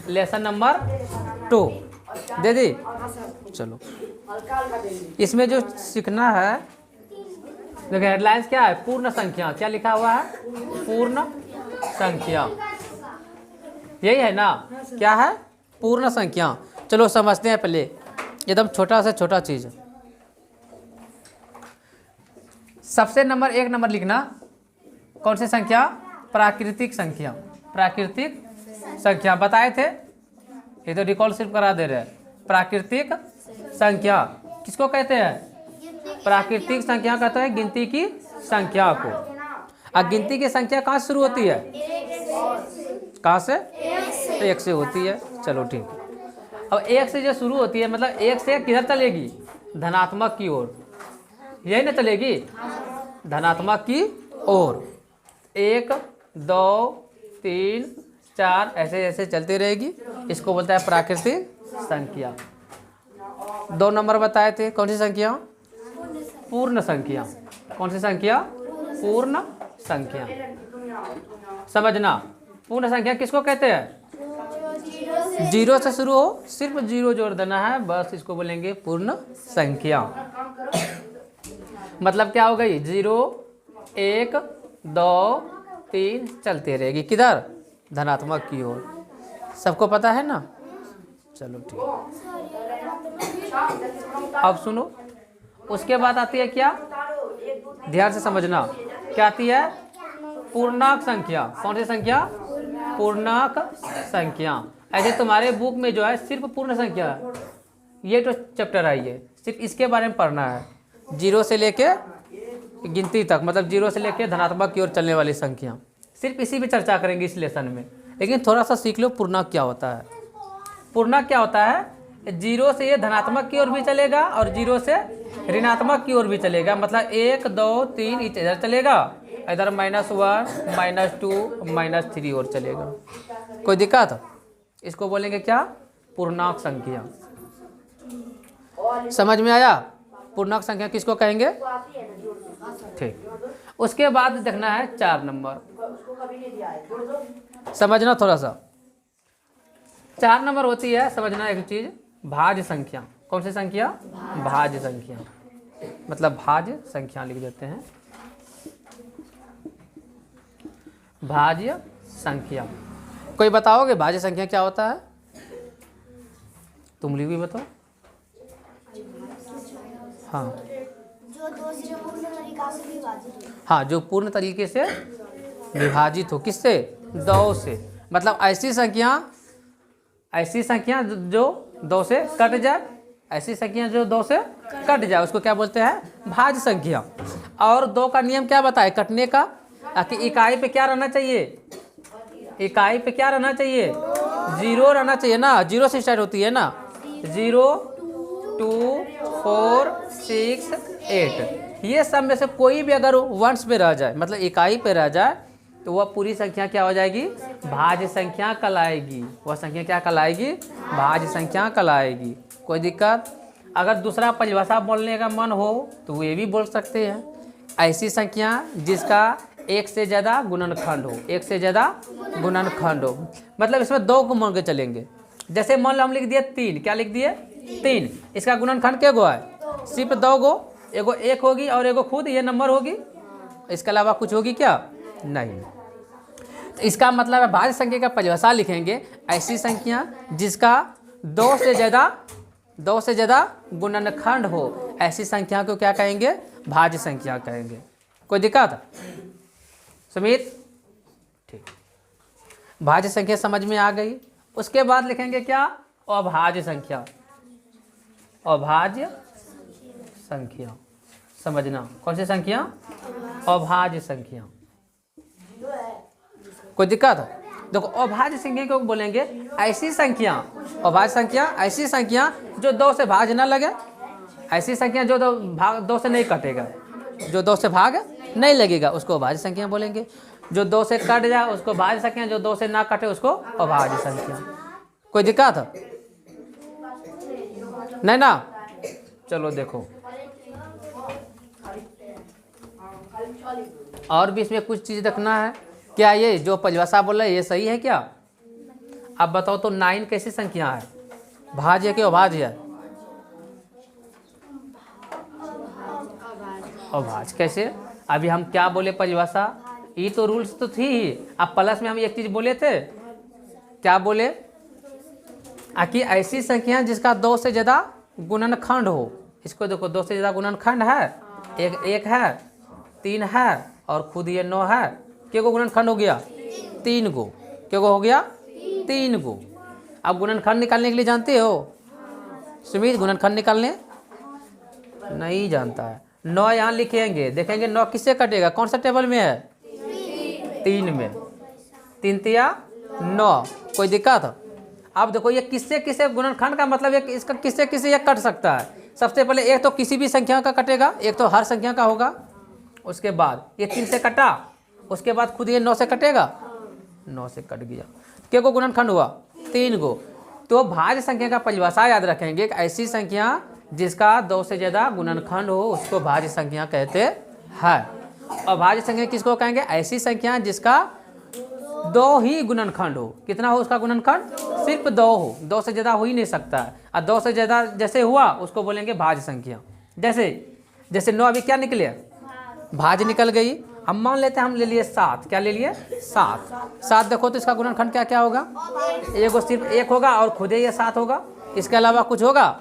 Lesson number 2 दे दी। चलो इसमें जो सीखना है, देखिए हेडलाइंस क्या है, पूर्ण संख्या। क्या लिखा हुआ है, पूर्ण संख्या, यही है ना, क्या है, पूर्ण संख्या। चलो समझते हैं पहले, एकदम छोटा से छोटा चीज। सबसे एक नंबर लिखना, कौन सी संख्या, प्राकृतिक संख्या। प्राकृतिक संख्या बताए थे, ये तो रिकॉल सिर्फ करा दे रहे हैं। प्राकृतिक संख्या किसको कहते हैं, प्राकृतिक संख्या कहते हैं गिनती की संख्या को। अब गिनती की संख्या कहाँ से शुरू होती है, कहाँ से, 1 से होती है। चलो ठीक है। अब 1 से जो शुरू होती है, मतलब 1 से किधर चलेगी, धनात्मक की ओर, यही ना चलेगी, धनात्मक की ओर। 1 2 3 4 ऐसे ऐसे चलती रहेगी, इसको बोलता है प्राकृतिक संख्या। 2 नंबर बताए थे, कौन सी संख्या, पूर्ण संख्या। कौन सी संख्या, पूर्ण संख्या। समझना, पूर्ण संख्या किसको कहते हैं, 0 से शुरू हो, सिर्फ 0 जोड़ देना है बस, इसको बोलेंगे पूर्ण संख्या। मतलब क्या हो गई, 0 1 2 3 चलते रहेगी, किधर, धनात्मक की ओर। सबको पता है ना, चलो ठीक। अब सुनो, उसके बाद आती है क्या, ध्यान से समझना, क्या आती है, पूर्णांक संख्या। कौन सी संख्या, पूर्णांक संख्या। ऐसे तुम्हारे बुक में जो है सिर्फ पूर्ण संख्या है, ये तो चैप्टर है, ये सिर्फ इसके बारे में पढ़ना है, 0 से लेके गिनती तक, मतलब 0 से लेके धनात्मक की ओर चलने वाली संख्या, सिर्फ इसी पे चर्चा करेंगे इस लेसन में। लेकिन थोड़ा सा सीख लो पूर्णांक क्या होता है। पूर्णांक क्या होता है, 0 से ये धनात्मक की ओर भी चलेगा और 0 से ऋणात्मक की ओर भी चलेगा। मतलब 1 2 3 इधर चलेगा, इधर -1 -2 -3 और चलेगा। कोई दिक्कत, इसको बोलेंगे क्या, पूर्णांक संख्या। समझ में आया, पूर्णांक संख्या किसको कहेंगे, ठीक। उसके बाद देखना है 4 नंबर, समझना थोड़ा सा। 4 नंबर होती है, समझना एक चीज, भाज्य संख्या। कौन सी संख्या, भाज्य संख्या, मतलब भाज्य संख्या लिख देते हैं, भाज्य संख्या। कोई बताओगे भाज्य संख्या क्या होता है, तुम भी बताओ। हाँ, हाँ, जो पूर्ण तरीके से विभाजित हो, किससे, 2 से। मतलब ऐसी संख्या जो 2 से कट जाए, ऐसी संख्या जो 2 से कट जाए, उसको क्या बोलते हैं, भाज्य संख्या। और 2 का नियम क्या बताए कटने का, कि इकाई पे क्या रहना चाहिए, इकाई पे क्या रहना चाहिए, 0 रहना चाहिए ना, 0 से स्टार्ट होती है ना, 0 2 4 6 8, ये सब में से कोई भी अगर वंश पे रह जाए, मतलब इकाई पे रह जाए, तो वह पूरी संख्या क्या हो जाएगी, भाज्य संख्या कहलाएगी। वह संख्या क्या कहलाएगी, भाज्य संख्या कहलाएगी। कोई दिक्कत, अगर दूसरा परिभाषा बोलने का मन हो तो ये भी बोल सकते हैं, ऐसी संख्या जिसका 1 से ज़्यादा गुणनखंड हो, 1 से ज़्यादा गुणनखंड हो, मतलब इसमें 2 को मान के चलेंगे। जैसे मान लो हम लिख दिए 3, क्या लिख दिए 3, इसका गुणनखंड क्या गो है, सिर्फ 2 गो, एगो 1 होगी और एगो खुद ये नंबर होगी, इसके अलावा कुछ होगी क्या, नहीं। तो इसका मतलब है भाज्य संख्या का परिभाषा लिखेंगे, ऐसी संख्या जिसका 2 से ज़्यादा गुणनखंड हो, ऐसी संख्या को क्या कहेंगे, भाज्य संख्या कहेंगे। कोई दिक्कत, सुमित, ठीक। भाज्य संख्या समझ में आ गई। उसके बाद लिखेंगे क्या, अभाज्य संख्या। अभाज्य संख्या, समझना, कौन सी संख्या, अभाज्य संख्या। कोई दिक्कत, देखो अभाज्य संख्या को बोलेंगे ऐसी संख्या, अभाज्य संख्या ऐसी संख्या जो 2 से भाग न लगे, ऐसी संख्या जो 2 से नहीं कटेगा, जो 2 से भाग नहीं लगेगा उसको अभाज्य संख्या बोलेंगे। जो 2 से कट जाए उसको भाज्य संख्या, जो 2 से ना कटे उसको अभाज्य संख्या। कोई दिक्कत नहीं ना, चलो देखो, और भी इसमें कुछ चीज़ रखना है। क्या ये जो परिभाषा बोल रहे हैं ये सही है क्या, अब बताओ तो 9 कैसी संख्या है, भाज्य कि अभाज्य है? अभाज्य। कैसे? अभी हम क्या बोले परिभाषा, ये तो रूल्स तो थी ही। अब प्लस में हम एक चीज बोले थे, क्या बोले कि ऐसी संख्या जिसका 2 से ज्यादा गुणनखंड हो। इसको देखो 2 से ज्यादा गुणनखंड है, एक है, 3 है और खुद ये 9 है। क्या को गुणनखंड हो गया? 3 गो। क्या को हो गया? 3 गो। अब गुणनखंड निकालने के लिए जानते हो सुमित? गुणनखंड निकालने नहीं जानता है। 9 यहाँ लिखेंगे, देखेंगे 9 किससे कटेगा, कौन सा टेबल में है? 3 में। 3 तिया 9। कोई दिक्कत? अब देखो ये किससे किससे गुणनखंड का मतलब है, इसका किससे किससे ये कट सकता है। सबसे पहले एक तो किसी भी संख्या का कटेगा, एक तो हर संख्या का होगा। उसके बाद ये 3 से कटा, उसके बाद खुद ये 9 से कटेगा, 9 से कट गया। क्या को गुणनखंड हुआ? 3 गो। तो भाज्य संख्या का परिभाषा याद रखेंगे कि ऐसी संख्या जिसका 2 से ज्यादा गुणनखंड हो उसको भाज्य संख्या कहते हैं। और भाज्य संख्या किसको कहेंगे? ऐसी संख्या जिसका 2 ही गुणनखंड हो। कितना हो उसका गुणनखंड? सिर्फ 2 हो, 2 से ज्यादा हो ही नहीं सकता है। और 2 से ज्यादा जैसे हुआ उसको बोलेंगे भाज्य संख्या। जैसे 9 अभी क्या निकले? भाज्य निकल गई। हम मान लेते हैं हम ले लिए 7। क्या ले लिए? 7। देखो तो इसका गुणनखंड क्या क्या होगा? एगो सिर्फ 1 होगा और खुद ही ये 7 होगा, इसके अलावा कुछ होगा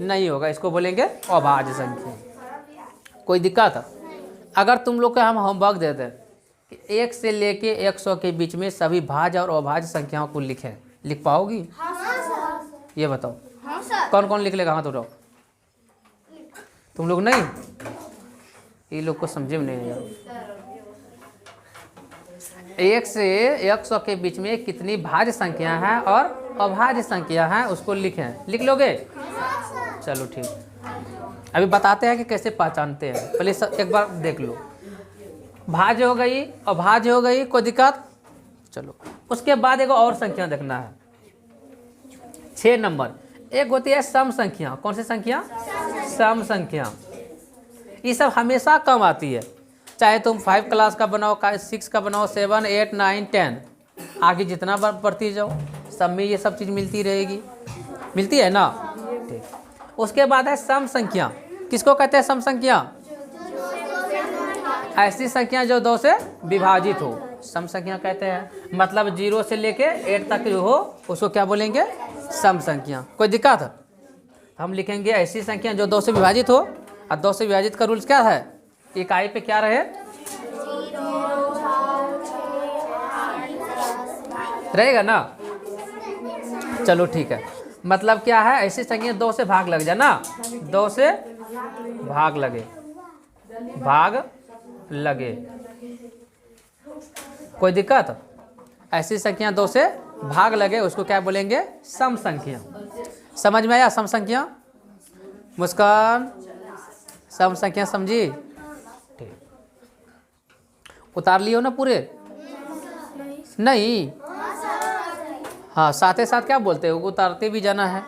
नहीं होगा। इसको बोलेंगे अभाज्य संख्या। कोई दिक्कत? अगर तुम लोग को हम होमवर्क देते हैं कि 1 से लेके 100 के बीच में सभी भाज्य और अभाज्य संख्याओं को लिखें, लिख पाओगी? ये बताओ कौन कौन लिख लेगा? हाथ उठाओ। तुम लोग नहीं? ये लोग को समझे में नहीं आया। 1 से 100 के बीच में कितनी भाज्य संख्या है और अभाज्य संख्या है उसको लिखें। लिख लोगे? चलो ठीक। अभी बताते हैं कि कैसे पहचानते हैं। पहले एक बार देख लो। भाज्य हो गई, अभाज्य हो गई, कोई दिक्कत? चलो उसके बाद एक और संख्या देखना है, 6 नंबर। एक होती है सम संख्या। कौन सी संख्या? सम संख्या। ये सब हमेशा कम आती है, चाहे तुम 5 क्लास का बनाओ, 6 का बनाओ, 7, 8, 9, 10, आगे जितना बार बढ़ती जाओ सब में ये सब चीज़ मिलती रहेगी। मिलती है ना? ठीक। उसके बाद है सम संख्या। किसको कहते हैं सम संख्या? ऐसी संख्या जो 2 से विभाजित हो, सम संख्या कहते हैं। मतलब 0 से लेके 8 तक जो हो उसको क्या बोलेंगे? सम संख्या। कोई दिक्कत? हम लिखेंगे ऐसी संख्या जो 2 से विभाजित हो। और 2 से विभाजित का रूल्स क्या है? इकाई पे क्या रहे? रहेगा ना? चलो ठीक है। मतलब क्या है? ऐसी संख्या 2 से भाग लग जाए ना, 2 से भाग लगे, भाग लगे। कोई दिक्कत? ऐसी संख्या 2 से भाग लगे उसको क्या बोलेंगे? सम संख्या। समझ में आया सम संख्या? मुस्कान, सम संख्या समझी? ठीक। उतार लियो ना पूरे? नहीं? हाँ, साथ ही साथ क्या बोलते हो, उतारते भी जाना है।